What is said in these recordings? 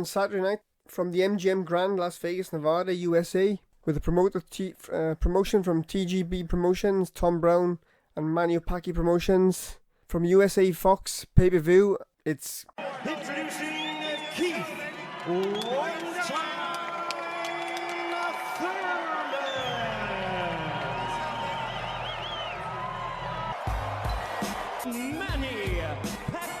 On Saturday night, from the MGM Grand, Las Vegas, Nevada, USA, with a promotion from TGB Promotions, Tom Brown, and Manny Pacquiao Promotions. From USA Fox pay-per-view, it's introducing Keith One Time Thurman, Manny Pacquiao.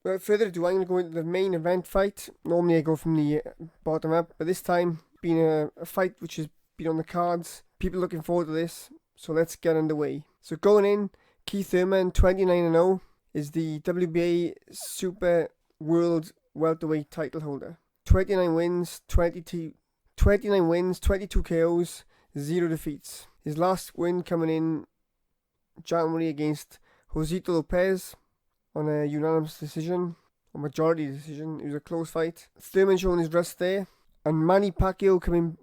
Without further ado, I'm going to go into the main event fight. Normally I go from the bottom up, but this time, being a fight which has been on the cards, people looking forward to this, so let's get underway. So going in, Keith Thurman, 29-0, is the WBA Super World Welterweight title holder. 29 wins, 22 KOs, 0 defeats. His last win coming in January against Josito Lopez on a unanimous decision, or majority decision. It was a close fight. Thurman showing his rust there, and Manny Pacquiao coming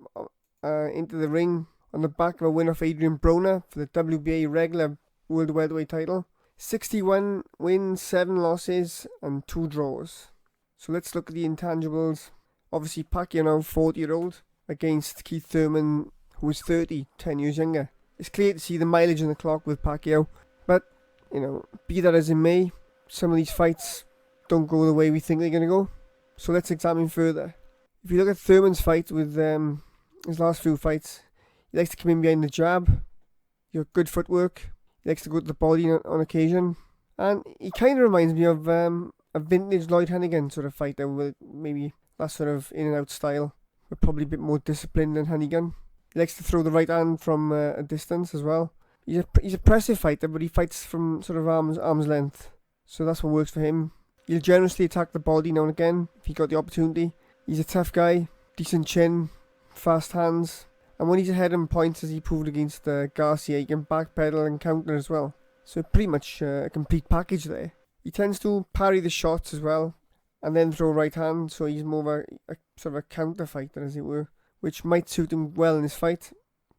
into the ring on the back of a win off Adrian Broner for the WBA regular World Welterweight title. 61 wins, 7 losses, and 2 draws. So let's look at the intangibles. Obviously, Pacquiao now 40-year-old against Keith Thurman, who is 30, 10 years younger. It's clear to see the mileage on the clock with Pacquiao, but, be that as it may, some of these fights don't go the way we think they're going to go. So let's examine further. If you look at Thurman's fight with his last few fights, he likes to come in behind the jab. He's got good footwork. He likes to go to the body on occasion. And he kind of reminds me of a vintage Lloyd Hannigan sort of fighter with maybe that sort of in and out style, but probably a bit more disciplined than Hannigan. He likes to throw the right hand from a distance as well. He's a pressive fighter, but he fights from sort of arm's length. So that's what works for him. He'll generously attack the body now and again if he got the opportunity. He's a tough guy, decent chin, fast hands. And when he's ahead in points, as he proved against Garcia, he can backpedal and counter as well. So pretty much a complete package there. He tends to parry the shots as well, and then throw right hand, so he's more of a sort of a counter fighter, as it were, which might suit him well in this fight,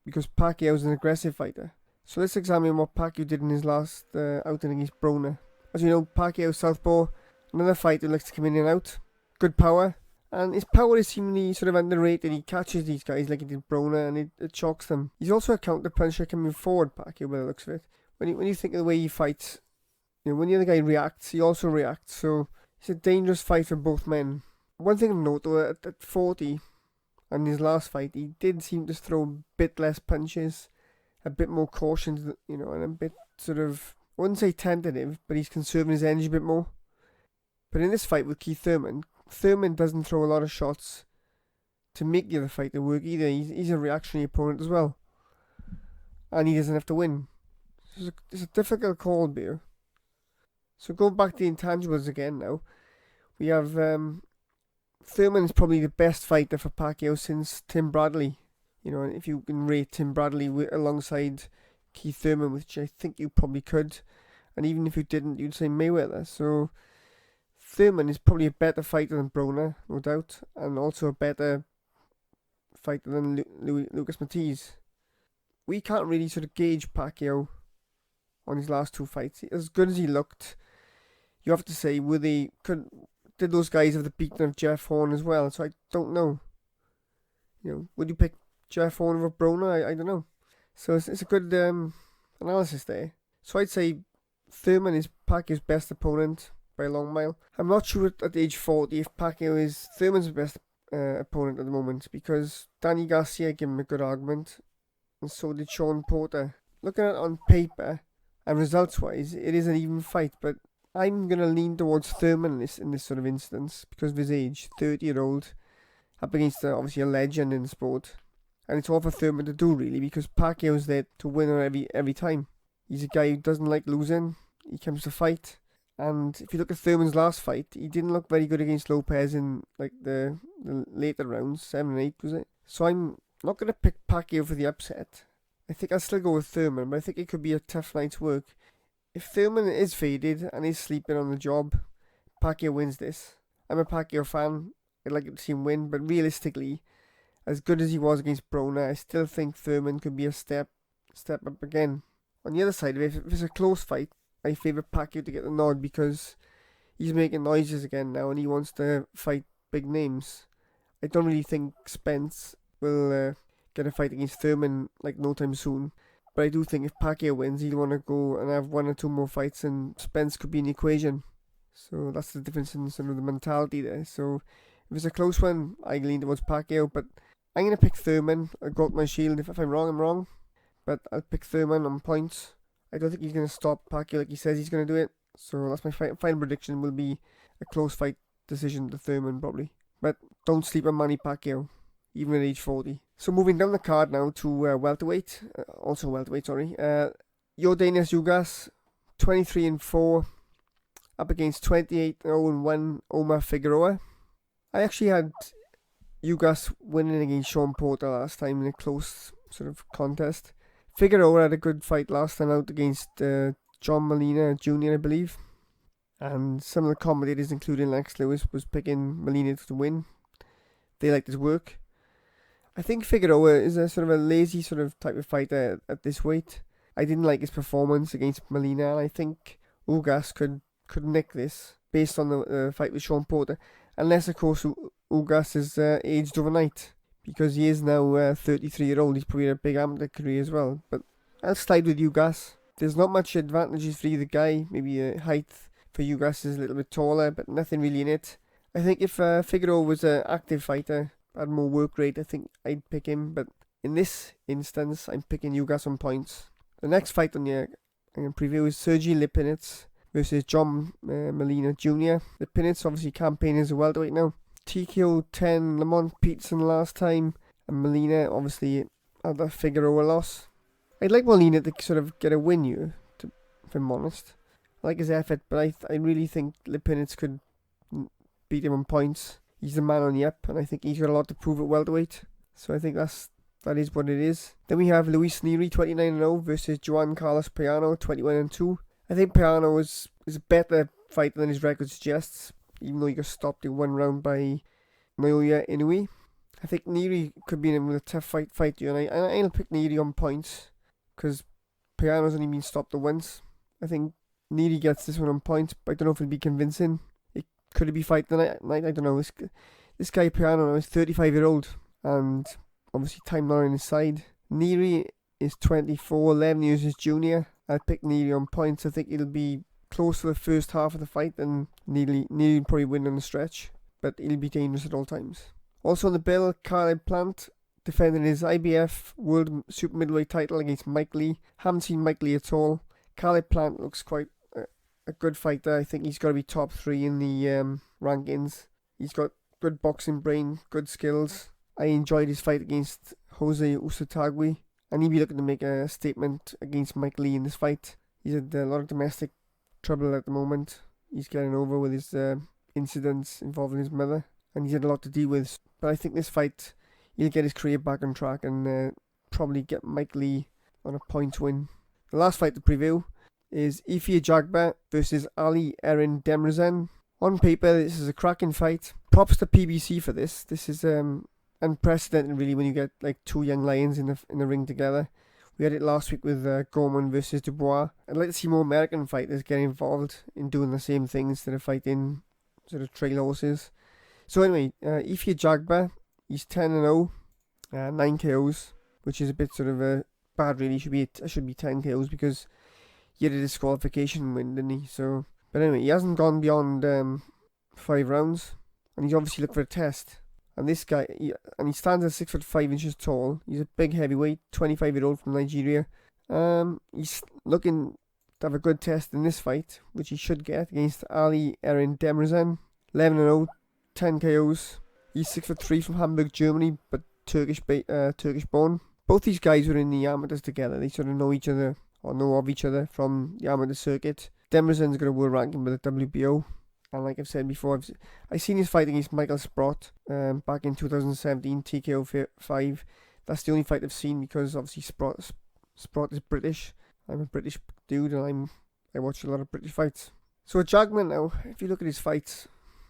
because Pacquiao is an aggressive fighter. So let's examine what Pacquiao did in his last outing against Broner. As you know, Pacquiao southpaw, another fighter who likes to come in and out, good power. And his power is seemingly sort of underrated. He catches these guys like he did Broner, and it shocks them. He's also a counter puncher coming forward, Pacquiao, by the looks of it. When you think of the way he fights, when the other guy reacts, he also reacts. So it's a dangerous fight for both men. One thing to note, though, at 40, and his last fight, he did seem to throw a bit less punches, a bit more caution, and a bit sort of, I wouldn't say tentative, but he's conserving his energy a bit more. But in this fight with Keith Thurman doesn't throw a lot of shots to make the other fighter work either. He's a reactionary opponent as well. And he doesn't have to win. It's a difficult call here. So going back to the intangibles again now. We have Thurman is probably the best fighter for Pacquiao since Tim Bradley. If you can rate Tim Bradley alongside Keith Thurman, which I think you probably could. And even if you didn't, you'd say Mayweather. So Thurman is probably a better fighter than Broner, no doubt, and also a better fighter than Lucas Matiz. We can't really sort of gauge Pacquiao on his last 2 fights. As good as he looked, you have to say, did those guys have the beating of Jeff Horn as well? So I don't know. Would you pick Jeff Horn over Broner? I don't know. So it's a good analysis there. So I'd say Thurman is Pacquiao's best opponent by a long mile. I'm not sure at age 40 if Pacquiao is Thurman's best opponent at the moment, because Danny Garcia gave him a good argument, and so did Sean Porter. Looking at it on paper and results wise, it is an even fight, but I'm going to lean towards Thurman in this sort of instance because of his age, 30-year-old, up against obviously a legend in the sport. And it's all for Thurman to do really, because Pacquiao's there to win every time. He's a guy who doesn't like losing. He comes to fight. And if you look at Thurman's last fight, he didn't look very good against Lopez in like the later rounds, 7 and 8 was it? So I'm not going to pick Pacquiao for the upset. I think I'll still go with Thurman, but I think it could be a tough night's work. If Thurman is faded and is sleeping on the job, Pacquiao wins this. I'm a Pacquiao fan. I'd like to see him win, but realistically, as good as he was against Broner, I still think Thurman could be a step up again. On the other side of it, if it's a close fight, I favour Pacquiao to get the nod because he's making noises again now and he wants to fight big names. I don't really think Spence will get a fight against Thurman like no time soon. But I do think if Pacquiao wins, he'll want to go and have 1 or 2 more fights and Spence could be in the equation. So that's the difference in sort of the mentality there. So if it's a close one, I lean towards Pacquiao, but I'm going to pick Thurman. I'll go out my shield. If I'm wrong, I'm wrong. But I'll pick Thurman on points. I don't think he's going to stop Pacquiao like he says he's going to do it. So that's my final prediction, will be a close fight decision to Thurman probably. But don't sleep on Manny Pacquiao, even at age 40. So moving down the card now to welterweight. Also welterweight, sorry. Yordenis Ugas, 23-4. Up against 28-0-1 Omar Figeroa. I actually had Ugas winning against Sean Porter last time in a close sort of contest. Figeroa had a good fight last time out against John Molina Jr., I believe. And some of the commentators, including Lex Lewis, was picking Molina to win. They liked his work. I think Figeroa is a sort of a lazy sort of type of fighter at this weight. I didn't like his performance against Molina, and I think Ugas could nick this based on the fight with Sean Porter. Unless, of course, Ugas is aged overnight, because he is now 33-year-old. He's probably had a big amateur career as well. But I'll slide with Ugas. There's not much advantages for either guy. Maybe height for Ugas is a little bit taller, but nothing really in it. I think if Figeroa was an active fighter, had more work rate, I think I'd pick him. But in this instance, I'm picking Ugas on points. The next fight on the preview is Sergey Lipinets versus John Molina Jr. Lipinets obviously campaigning as a welterweight now. TKO 10 Lamont Peterson last time, and Molina obviously had that Figeroa loss. I'd like Molina to sort of get a win here, if I'm honest. I like his effort, but I really think Lipinets could beat him on points. He's the man on the up, and I think he's got a lot to prove at welterweight. So I think that is what it is. Then we have Luis Nery, 29-0 versus Juan Carlos Payano, 21-2. I think Payano is a better fighter than his record suggests, even though he got stopped in 1 round by Naoya Inoue. I think Nery could be in a tough fight here, and I'll pick Nery on points, because Payano's only been stopped once. I think Nery gets this one on points, but I don't know if it'll be convincing. Could it be fight the night? I don't know. This guy Payano is 35-year-old, and obviously time not on his side. Nery is 24, 11 years his junior. I'd pick Nery on points. I think it'll be close to the first half of the fight, and Nery will probably win on the stretch, but he'll be dangerous at all times. Also on the bill, Plant defending his IBF World Super Middleweight title against Mike Lee. Haven't seen Mike Lee at all. Plant looks quite a good fighter. I think he's got to be top 3 in the rankings. He's got good boxing brain, good skills. I enjoyed his fight against Jose Usatagui, and he'll be looking to make a statement against Mike Lee in this fight. He's had a lot of domestic trouble at the moment. He's getting over with his incidents involving his mother, and he's had a lot to deal with. But I think this fight, he'll get his career back on track and probably get Mike Lee on a point win. The last fight to preview is Efe Ajagba versus Ali Eren Demrizen. On paper, this is a cracking fight. Props to PBC for this. This is unprecedented, really, when you get like 2 young lions in the ring together. We had it last week with Gorman versus Dubois. I'd like to see more American fighters get involved in doing the same thing instead of fighting sort of trail horses. So anyway, Efe Ajagba, he's 10-0, 9 KOs, which is a bit sort of bad, really. Should be 10 KOs because he had a disqualification win, didn't he? So, but anyway, he hasn't gone beyond 5 rounds, and he's obviously looking for a test. And this guy, he stands at 6'5" tall. He's a big heavyweight, 25-year-old from Nigeria. He's looking to have a good test in this fight, which he should get against Ali Eren Demrizen. 11-0, 10 KOs. He's 6'3" from Hamburg, Germany, but Turkish born. Both these guys were in the amateurs together. They sort of know each other, or know of each other from the amateur circuit. Demrizen's got a world ranking with the WBO. And like I've said before, I've seen his fight against Michael Sprott back in 2017, TKO 5. That's the only fight I've seen because obviously Sprott is British. I'm a British dude and I watch a lot of British fights. So Ajagba now, if you look at his fights,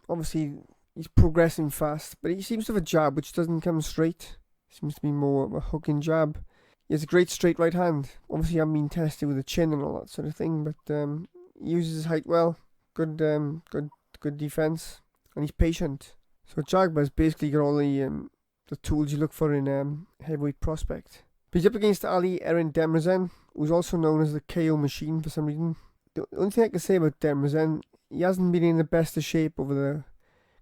obviously he's progressing fast, but he seems to have a jab which doesn't come straight. Seems to be more of a hooking jab. He has a great straight right hand. Obviously I haven't been tested with the chin and all that sort of thing, but He uses his height well. Good defense, and he's patient. So Ajagba's basically got all the tools you look for in heavyweight prospect. But he's up against Ali Eren Demrizen, who's also known as the KO machine for some reason. The only thing I can say about Demrizen, he hasn't been in the best of shape over the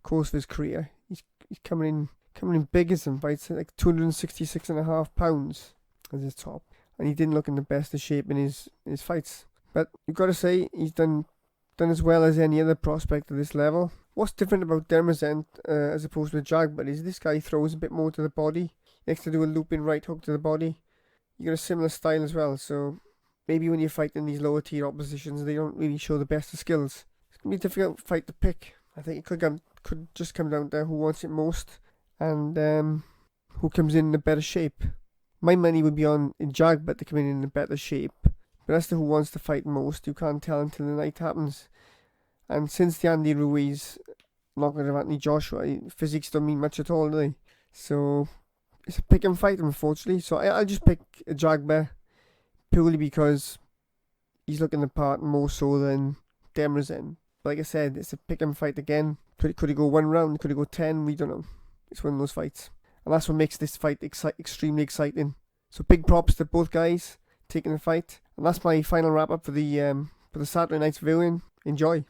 course of his career. He's coming in big in some fights, like 266.5 pounds as his top, and he didn't look in the best of shape in his fights. But you've got to say he's done as well as any other prospect at this level. What's different about Demrizen as opposed to Ajagba is this guy throws a bit more to the body. He likes to do a looping right hook to the body. You got a similar style as well, so maybe when you fight in these lower tier oppositions, they don't really show the best of skills. It's gonna be a difficult fight to pick. I think it could just come down to who wants it most and who comes in a better shape. My money would be on Ajagba to come in a better shape, but as to who wants to fight most, you can't tell until the night happens. And since the Andy Ruiz knockout of Anthony Joshua, physiques don't mean much at all, do they? So it's a pick and fight, unfortunately. So I'll just pick Ajagba purely because he's looking the part more so than Demrizen. Like I said, it's a pick and fight again. Could it go 1 round? Could it go 10? We don't know. It's one of those fights. And that's what makes this fight extremely exciting. So big props to both guys taking the fight. And that's my final wrap up for the Saturday night's viewing. Enjoy.